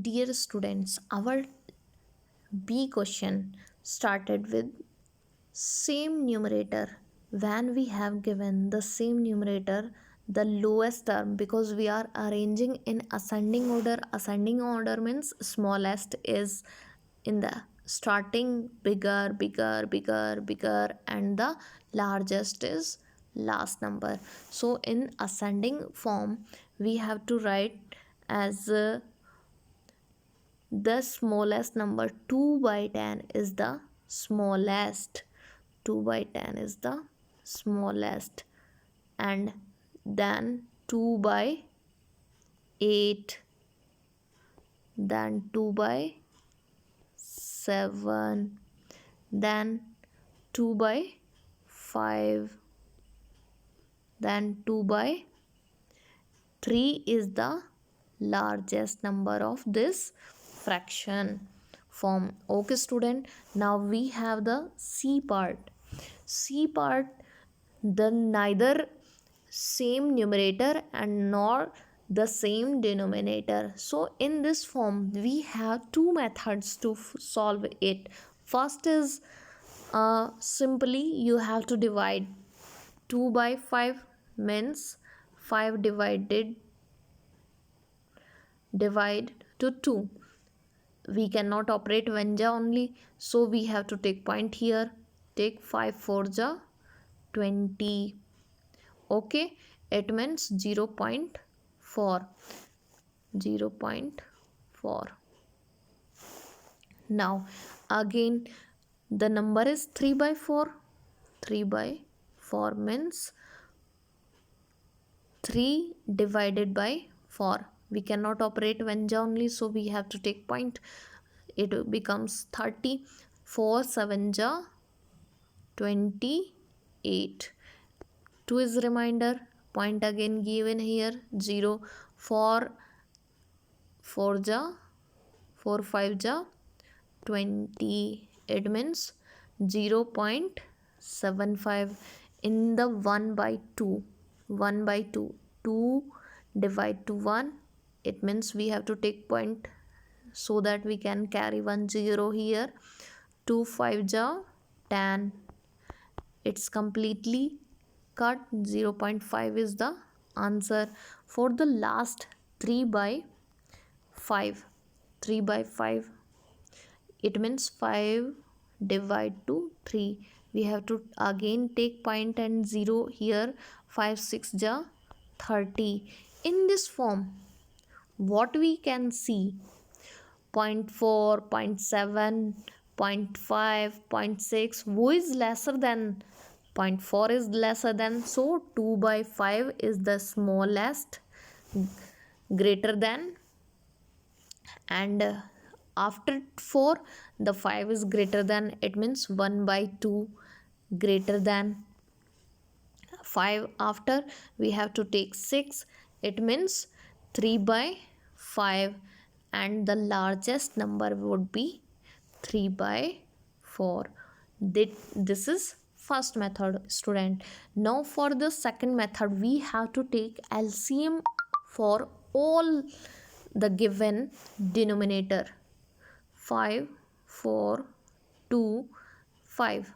Dear students, our B question started with same numerator. When we have given the same numerator, the lowest term, because we are arranging in ascending order means smallest is in the starting, bigger, and the largest is last number. So in ascending form we have to write as the smallest number. 2 by 10 is the smallest. 2 by 10 is the smallest. And then 2 by 8, then 2 by 7, then 2 by 5, then 2 by 3 is the largest number of this fraction form. Okay student, now we have the C part. C part, the neither same numerator and nor the same denominator. So in this form we have two methods to solve it. First is simply you have to divide 2 by 5 means 5 divide to 2. We cannot operate one ja only, so we have to take point here. Take 5 4 ja 20. Okay, it means 0.4. 0.4. Now again the number is 3 by 4. 3 by 4 means 3 divided by 4. We cannot operate one ja only, so we have to take point. It becomes 30. 4 7 ja 28. 2 is reminder, point again given here. 0 4 4 ja 4 5 ja 20. It means 0.75 in the 1 by 2. 1 by 2. 2 divide to 1. It means we have to take point so that we can carry 1 0 here. 2 5 ja 10. It's completely cut. 0.5 is the answer. For the last 3 by 5. 3 by 5. It means 5 divide to 3. We have to again take point and 0 here. 5 6 ja 30. In this form what we can see, 0.4 0.7 0.5 0.6, who is lesser than 0.4 is lesser than, so 2 by 5 is the smallest, greater than, and after 4 the 5 is greater than. It means 1 by 2 greater than 5. After we have to take 6. It means 3 by 5, and the largest number would be 3 by 4. This is first method student. Now for the second method we have to take LCM for all the given denominator. 5 4 2 5.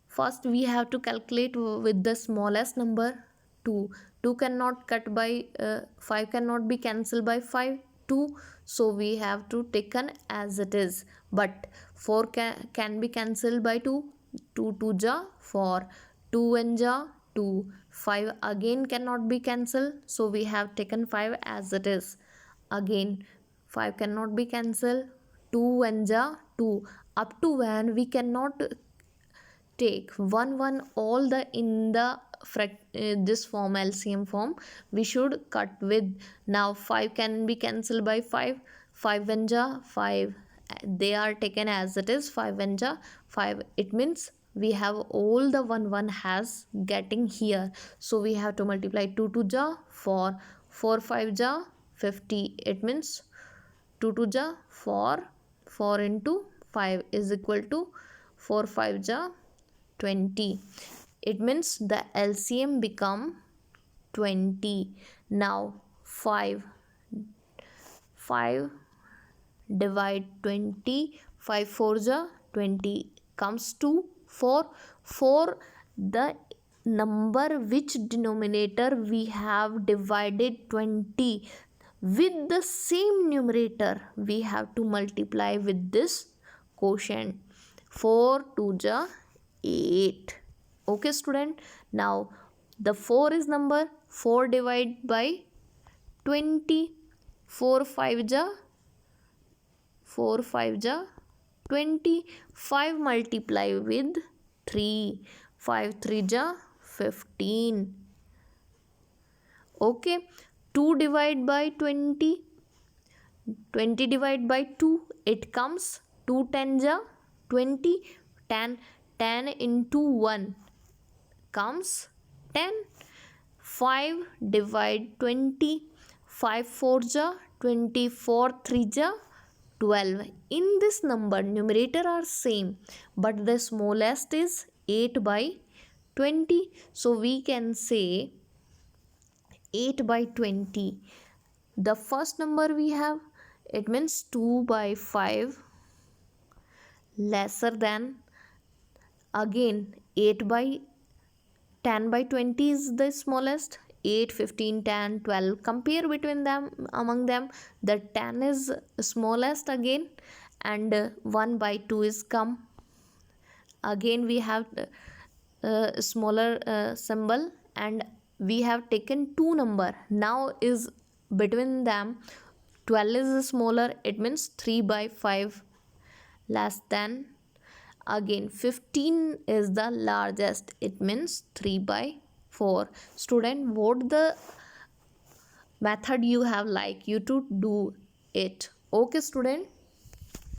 First we have to calculate with the smallest number. 2. 2 cannot cut by 5 cannot be cancelled by 5. 2, so we have to taken as it is, but 4 can be cancelled by 2. 2 2 ja 4. 2 1 ja 2. 5 again cannot be cancelled, so we have taken 5 as it is. Again 5 cannot be cancelled. 2 1 ja 2. Up to when we cannot take 1 1 all the in the this form, LCM form, we should cut with. Now 5 can be cancelled by 5. 5 1 ja 5. They are taken as it is. 5 1 ja 5. It means we have all the 1 1 has getting here, so we have to multiply. 2 2 ja 4. 4 5 ja 50. It means 2 2 ja 4. 4 into 5 is equal to 4 5 ja 20. It means the LCM become 20. Now 5 5 divide 20, 5 4 ja 20 comes to 4. 4, the number which denominator we have divided 20 with the same numerator, we have to multiply with this quotient. 4 2 ja 8. Okay student, now the 4 is number, 4 divided by 20, 4 5 ja 4 5 ja 20, 5 multiply with 3, 5 3 ja 15. Okay, 2 divide by 20, 20 divide by 2, it comes 2 10 ja 20, 10, 10 into 1 comes 10. 5 divide 20, 5 4 ja 24, 3 ja 12. In this number, numerator are same, but the smallest is 8 by 20. So we can say 8 by 20. The first number we have, it means 2 by 5 lesser than, again 8 by 10 by 20 is the smallest, 8 15 10 12, compare between them, among them the 10 is smallest again, and 1 by 2 is come. Again we have smaller symbol, and we have taken two number, now is between them 12 is smaller, it means 3 by 5 less than. Again 15 is the largest, it means 3 by 4. Student, what the method you have like you to do it? Okay student,